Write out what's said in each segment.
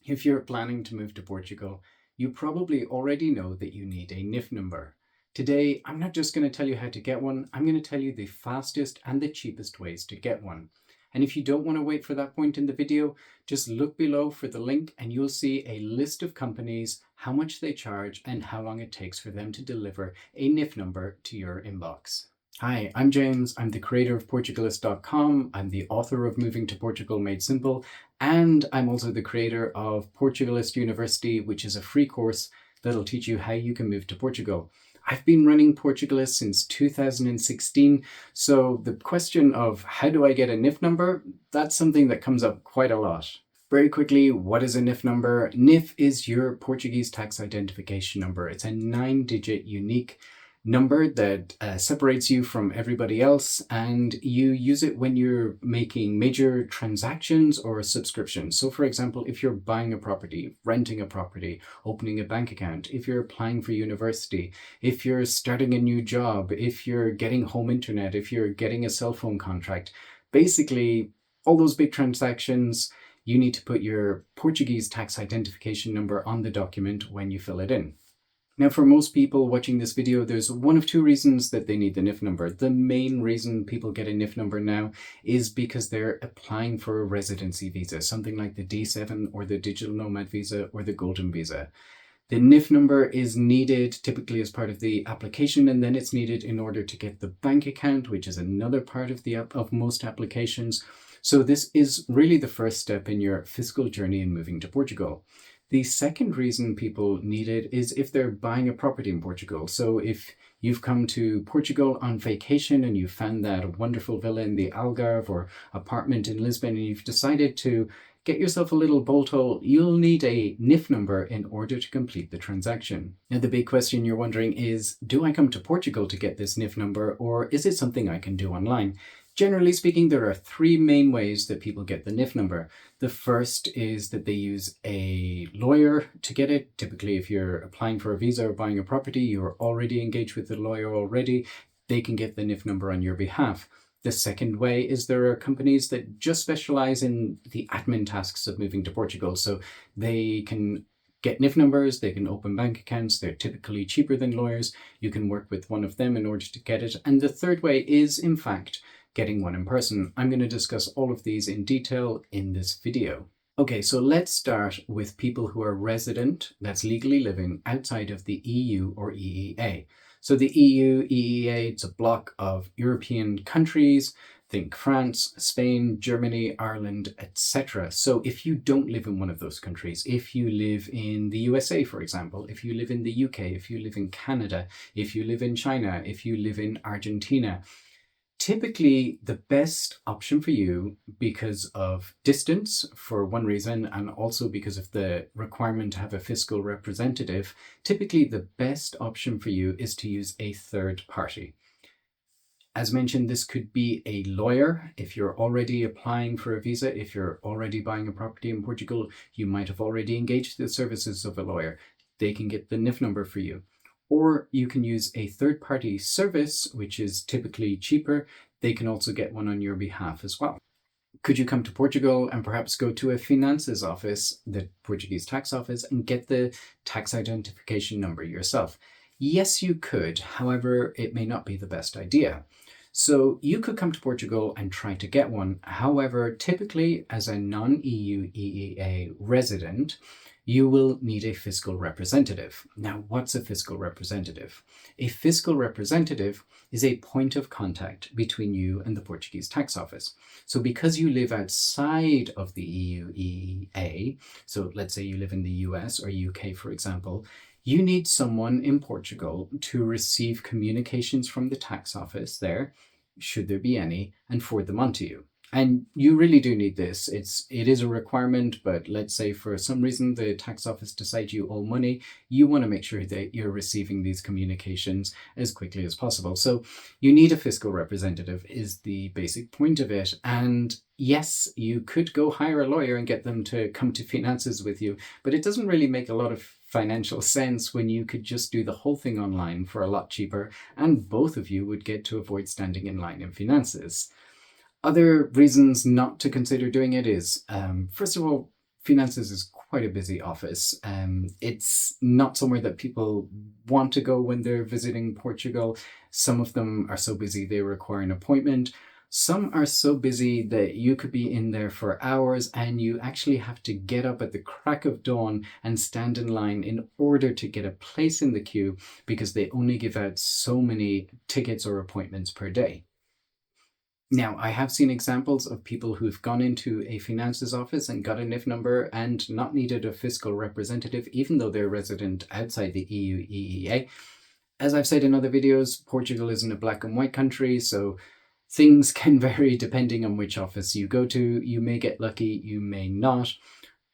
If you're planning to move to Portugal, you probably already know that you need a NIF number. Today, I'm not just going to tell you how to get one, I'm going to tell you the fastest and the cheapest ways to get one. And if you don't want to wait for that point in the video, just look below for the link and you'll see a list of companies, how much they charge, and how long it takes for them to deliver a NIF number to your inbox. Hi, I'm James. I'm the creator of Portugalist.com. I'm the author of Moving to Portugal Made Simple, and I'm also the creator of Portugalist University, which is a free course that'll teach you how you can move to Portugal. I've been running Portugalist since 2016, so the question of how do I get a NIF number, that's something that comes up quite a lot. Very quickly, what is a NIF number? NIF is your Portuguese tax identification number. It's a 9-digit unique number that separates you from everybody else, and you use it when you're making major transactions or subscriptions. So for example, if you're buying a property, renting a property, opening a bank account, if you're applying for university, if you're starting a new job, if you're getting home internet, if you're getting a cell phone contract, basically all those big transactions, you need to put your Portuguese tax identification number on the document when you fill it in. Now, for most people watching this video, there's one of two reasons that they need the NIF number. The main reason people get a NIF number now is because they're applying for a residency visa, something like the D7 or the digital nomad visa or the golden visa. The NIF number is needed typically as part of the application, and then it's needed in order to get the bank account, which is another part of most applications. So this is really the first step in your fiscal journey in moving to Portugal. The second reason people need it is if they're buying a property in Portugal. So if you've come to Portugal on vacation and you found that wonderful villa in the Algarve or apartment in Lisbon, and you've decided to get yourself a little bolt hole, you'll need a NIF number in order to complete the transaction. Now, the big question you're wondering is, do I come to Portugal to get this NIF number, or is it something I can do online? Generally speaking, there are three main ways that people get the NIF number. The first is that they use a lawyer to get it. Typically, if you're applying for a visa or buying a property, you're already engaged with the lawyer already. They can get the NIF number on your behalf. The second way is there are companies that just specialize in the admin tasks of moving to Portugal. So they can get NIF numbers, they can open bank accounts, they're typically cheaper than lawyers. You can work with one of them in order to get it. And the third way is, in fact, getting one in person. I'm going to discuss all of these in detail in this video. Okay, so let's start with people who are resident, that's legally living outside of the EU or EEA. So the EU, EEA, it's a block of European countries. Think France, Spain, Germany, Ireland, etc. So if you don't live in one of those countries, if you live in the USA, for example, if you live in the UK, if you live in Canada, if you live in China, if you live in Argentina, typically, the best option for you, because of distance, for one reason, and also because of the requirement to have a fiscal representative, typically the best option for you is to use a third party. As mentioned, this could be a lawyer. If you're already applying for a visa, if you're already buying a property in Portugal, you might have already engaged the services of a lawyer. They can get the NIF number for you. Or you can use a third-party service, which is typically cheaper. They can also get one on your behalf as well. Could you come to Portugal and perhaps go to a finances office, the Portuguese tax office, and get the tax identification number yourself? Yes, you could. However, it may not be the best idea. So you could come to Portugal and try to get one. However, typically as a non-EU EEA resident, you will need a fiscal representative. Now, what's a fiscal representative? A fiscal representative is a point of contact between you and the Portuguese tax office. So because you live outside of the EU EEA, so let's say you live in the US or UK, for example, you need someone in Portugal to receive communications from the tax office there, should there be any, and forward them on to you. And you really do need this. It is a requirement, but let's say for some reason the tax office decides you owe money, you want to make sure that you're receiving these communications as quickly as possible. So you need a fiscal representative is the basic point of it. And yes, you could go hire a lawyer and get them to come to finances with you, but it doesn't really make a lot of financial sense when you could just do the whole thing online for a lot cheaper, and both of you would get to avoid standing in line in finances. Other reasons not to consider doing it is, first of all, finances is quite a busy office. It's not somewhere that people want to go when they're visiting Portugal. Some of them are so busy they require an appointment. Some are so busy that you could be in there for hours and you actually have to get up at the crack of dawn and stand in line in order to get a place in the queue because they only give out so many tickets or appointments per day. Now, I have seen examples of people who've gone into a finances office and got a NIF number and not needed a fiscal representative, even though they're resident outside the EU EEA. As I've said in other videos, Portugal isn't a black and white country, so things can vary depending on which office you go to. You may get lucky, you may not.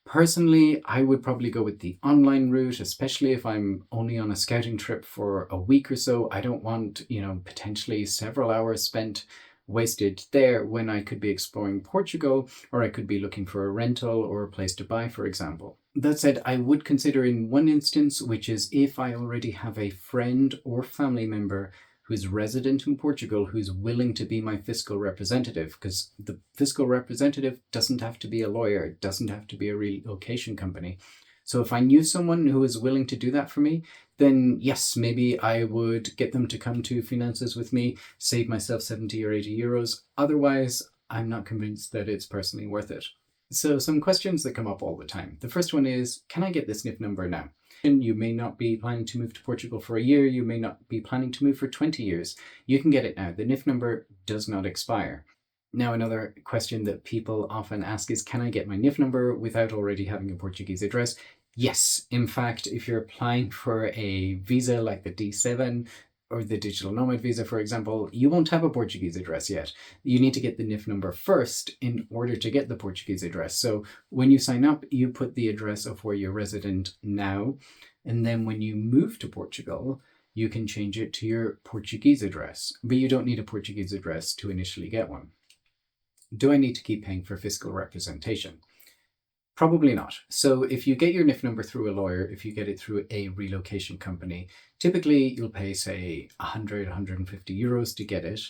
Personally, I would probably go with the online route, especially if I'm only on a scouting trip for a week or so. I don't want, potentially several hours spent wasted there when I could be exploring Portugal, or I could be looking for a rental or a place to buy, for example. That said, I would consider in one instance, which is if I already have a friend or family member who's resident in Portugal who's willing to be my fiscal representative, because the fiscal representative doesn't have to be a lawyer, it doesn't have to be a relocation company. So if I knew someone who was willing to do that for me, then yes, maybe I would get them to come to finances with me, save myself 70 or 80 euros. Otherwise, I'm not convinced that it's personally worth it. So some questions that come up all the time. The first one is, can I get this NIF number now? You may not be planning to move to Portugal for a year. You may not be planning to move for 20 years. You can get it now. The NIF number does not expire. Now, another question that people often ask is, can I get my NIF number without already having a Portuguese address? Yes. In fact, if you're applying for a visa like the D7 or the digital nomad visa, for example, you won't have a Portuguese address yet. You need to get the NIF number first in order to get the Portuguese address. So when you sign up, you put the address of where you're resident now. And then when you move to Portugal, you can change it to your Portuguese address, but you don't need a Portuguese address to initially get one. Do I need to keep paying for fiscal representation? Probably not. So if you get your NIF number through a lawyer, if you get it through a relocation company, typically you'll pay, say, 100, 150 euros to get it.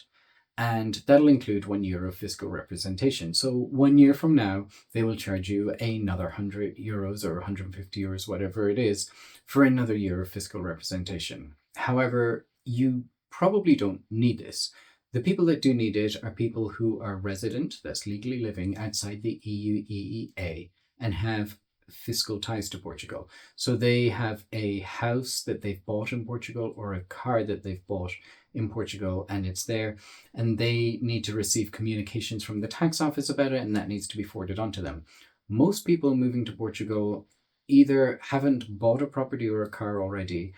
And that'll include 1 year of fiscal representation. So 1 year from now, they will charge you another 100 euros or 150 euros, whatever it is, for another year of fiscal representation. However, you probably don't need this. The people that do need it are people who are resident, that's legally living outside the EU EEA, and have fiscal ties to Portugal. So they have a house that they've bought in Portugal or a car that they've bought in Portugal and it's there, and they need to receive communications from the tax office about it, and that needs to be forwarded on to them. Most people moving to Portugal either haven't bought a property or a car already,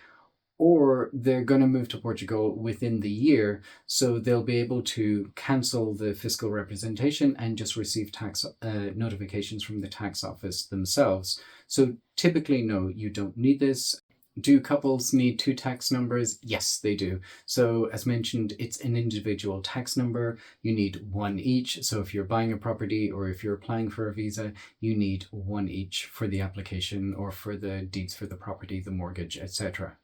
or they're going to move to Portugal within the year, so they'll be able to cancel the fiscal representation and just receive tax notifications from the tax office themselves. So typically, no, you don't need this. Do couples need 2 tax numbers? Yes, they do. So as mentioned, it's an individual tax number. You need 1 each. So if you're buying a property or if you're applying for a visa, you need 1 each for the application or for the deeds for the property, the mortgage, etc.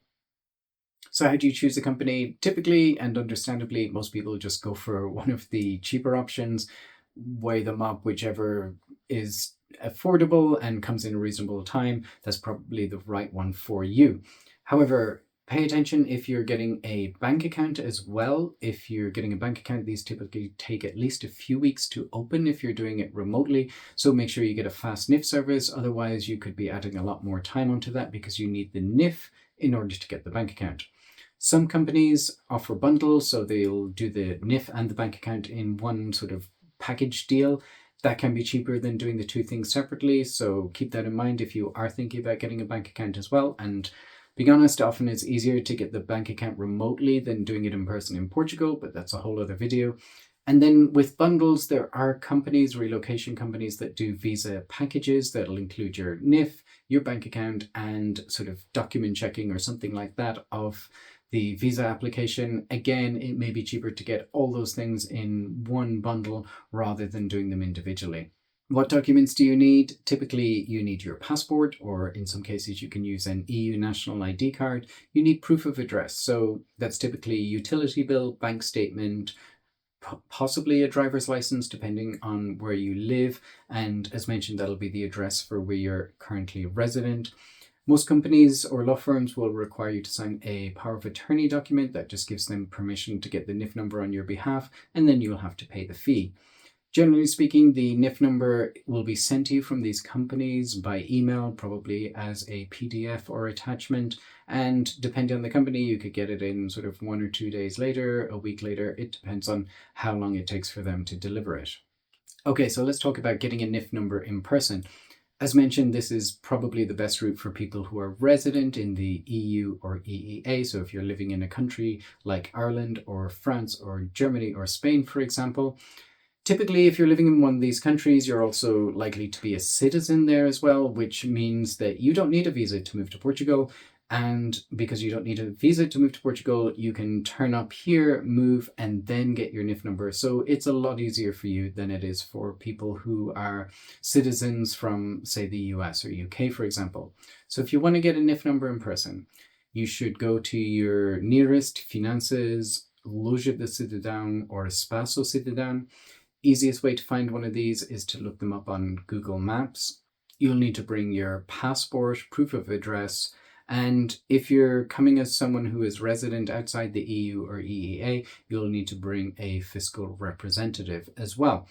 So how do you choose a company? Typically and understandably, most people just go for one of the cheaper options, weigh them up, whichever is affordable and comes in a reasonable time. That's probably the right one for you. However, pay attention if you're getting a bank account as well. If you're getting a bank account, these typically take at least a few weeks to open if you're doing it remotely. So make sure you get a fast NIF service. Otherwise, you could be adding a lot more time onto that because you need the NIF in order to get the bank account. Some companies offer bundles, so they'll do the NIF and the bank account in one sort of package deal. That can be cheaper than doing the 2 things separately, so keep that in mind if you are thinking about getting a bank account as well. And being honest, often it's easier to get the bank account remotely than doing it in person in Portugal, but that's a whole other video. And then with bundles, there are companies, relocation companies, that do visa packages that'll include your NIF, your bank account, and sort of document checking or something like that of the visa application. Again, it may be cheaper to get all those things in one bundle rather than doing them individually. What documents do you need? Typically, you need your passport, or in some cases, you can use an EU national ID card. You need proof of address. So that's typically utility bill, bank statement, possibly a driver's license, depending on where you live. And as mentioned, that'll be the address for where you're currently resident. Most companies or law firms will require you to sign a power of attorney document that just gives them permission to get the NIF number on your behalf, and then you'll have to pay the fee. Generally speaking, the NIF number will be sent to you from these companies by email, probably as a PDF or attachment. And depending on the company, you could get it in sort of 1 or 2 days later, a week later. It depends on how long it takes for them to deliver it. Okay, so let's talk about getting a NIF number in person. As mentioned, this is probably the best route for people who are resident in the EU or EEA. So if you're living in a country like Ireland or France or Germany or Spain, for example. Typically, if you're living in one of these countries, you're also likely to be a citizen there as well, which means that you don't need a visa to move to Portugal. And because you don't need a visa to move to Portugal, you can turn up here, move, and then get your NIF number. So it's a lot easier for you than it is for people who are citizens from, say, the US or UK, for example. So if you want to get a NIF number in person, you should go to your nearest Finanças, Loja de Cidadão, or Espaço Cidadão. Easiest way to find one of these is to look them up on Google Maps. You'll need to bring your passport, proof of address, and if you're coming as someone who is resident outside the EU or EEA, you'll need to bring a fiscal representative as well.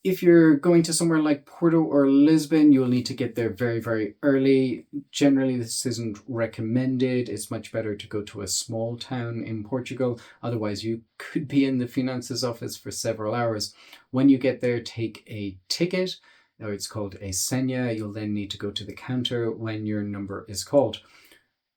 If you're going to somewhere like Porto or Lisbon, you'll need to get there very, very early. Generally, this isn't recommended. It's much better to go to a small town in Portugal. Otherwise, you could be in the Finanças office for several hours. When you get there, take a ticket, or it's called a senha. You'll then need to go to the counter when your number is called.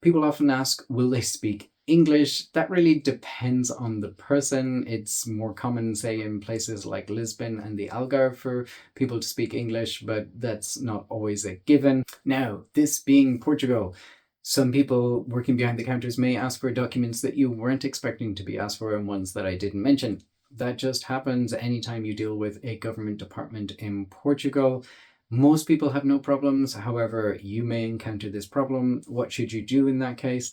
People often ask, will they speak English? That really depends on the person. It's more common, say, in places like Lisbon and the Algarve for people to speak English, but that's not always a given. Now, this being Portugal, some people working behind the counters may ask for documents that you weren't expecting to be asked for and ones that I didn't mention. That just happens anytime you deal with a government department in Portugal. Most people have no problems. However, you may encounter this problem. What should you do in that case?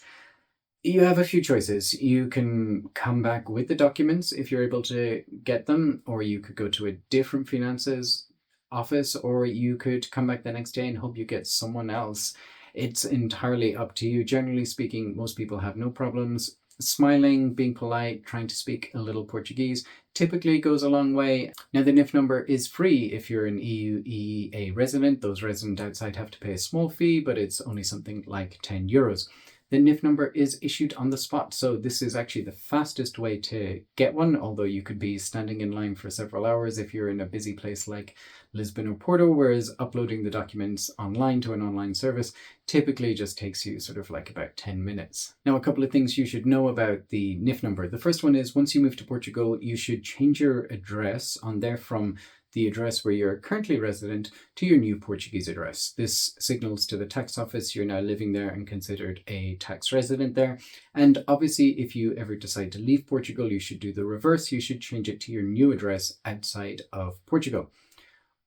You have a few choices. You can come back with the documents if you're able to get them, or you could go to a different Finanças office, or you could come back the next day and hope you get someone else. It's entirely up to you. Generally speaking, most people have no problems. Smiling, being polite, trying to speak a little Portuguese typically goes a long way. Now, the NIF number is free if you're an EU EEA resident. Those resident outside have to pay a small fee, but it's only something like €10. The NIF number is issued on the spot, so this is actually the fastest way to get one, although you could be standing in line for several hours if you're in a busy place like Lisbon or Porto, whereas uploading the documents online to an online service typically just takes you sort of like about 10 minutes. Now, a couple of things you should know about the NIF number. The first one is once you move to Portugal, you should change your address on there from the address where you're currently resident to your new Portuguese address. This signals to the tax office you're now living there and considered a tax resident there. And obviously, if you ever decide to leave Portugal, you should do the reverse. You should change it to your new address outside of Portugal.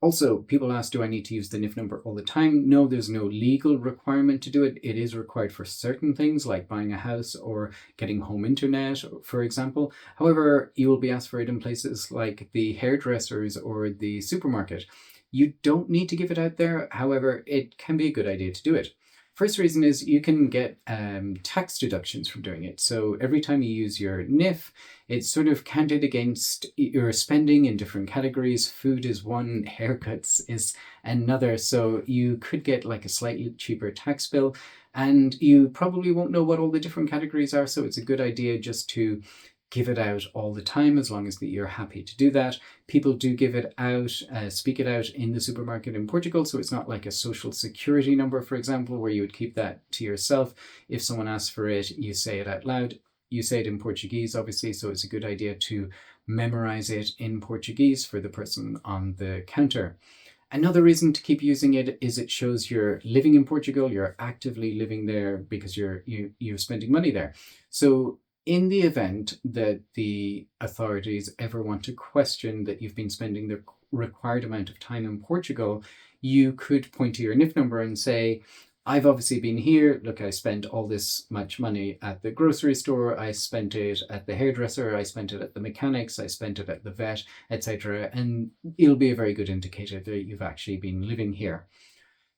Also, people ask, do I need to use the NIF number all the time? No, there's no legal requirement to do it. It is required for certain things like buying a house or getting home internet, for example. However, you will be asked for it in places like the hairdressers or the supermarket. You don't need to give it out there. However, it can be a good idea to do it. First reason is you can get tax deductions from doing it. So every time you use your NIF, it's sort of counted against your spending in different categories. Food is one, haircuts is another. So you could get like a slightly cheaper tax bill, and you probably won't know what all the different categories are. So it's a good idea just to give it out all the time, as long as that you're happy to do that. People do give it out, speak it out in the supermarket in Portugal, so it's not like a social security number, for example, where you would keep that to yourself. If someone asks for it, you say it out loud. You say it in Portuguese, obviously, so it's a good idea to memorize it in Portuguese for the person on the counter. Another reason to keep using it is it shows you're living in Portugal, you're actively living there because you're spending money there. So in the event that the authorities ever want to question that you've been spending the required amount of time in Portugal, you could point to your NIF number and say, I've obviously been here. Look, I spent all this much money at the grocery store. I spent it at the hairdresser. I spent it at the mechanics. I spent it at the vet, etc. And it'll be a very good indicator that you've actually been living here.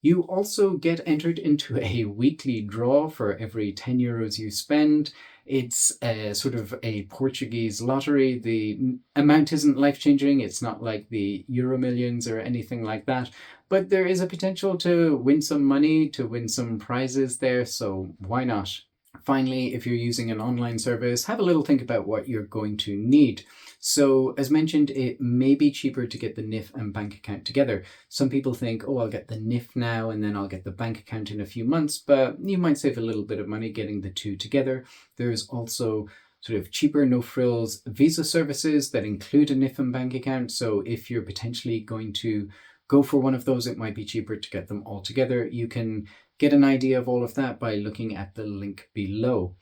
You also get entered into a weekly draw for every 10 euros you spend. It's a sort of a Portuguese lottery. The amount isn't life-changing. It's not like the Euro Millions or anything like that. But there is a potential to win some money, to win some prizes there, so why not? Finally, if you're using an online service, have a little think about what you're going to need. So as mentioned, it may be cheaper to get the NIF and bank account together. Some people think, oh, I'll get the NIF now and then I'll get the bank account in a few months, but you might save a little bit of money getting the two together. There's also sort of cheaper, no frills visa services that include a NIF and bank account. So if you're potentially going to go for one of those, it might be cheaper to get them all together. You can get an idea of all of that by looking at the link below.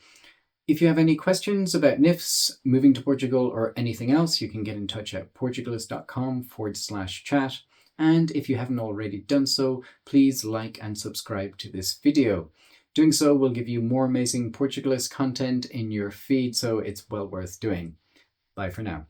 If you have any questions about NIFs, moving to Portugal, or anything else, you can get in touch at portugalist.com/chat. And if you haven't already done so, please like and subscribe to this video. Doing so will give you more amazing Portugalist content in your feed, so it's well worth doing. Bye for now.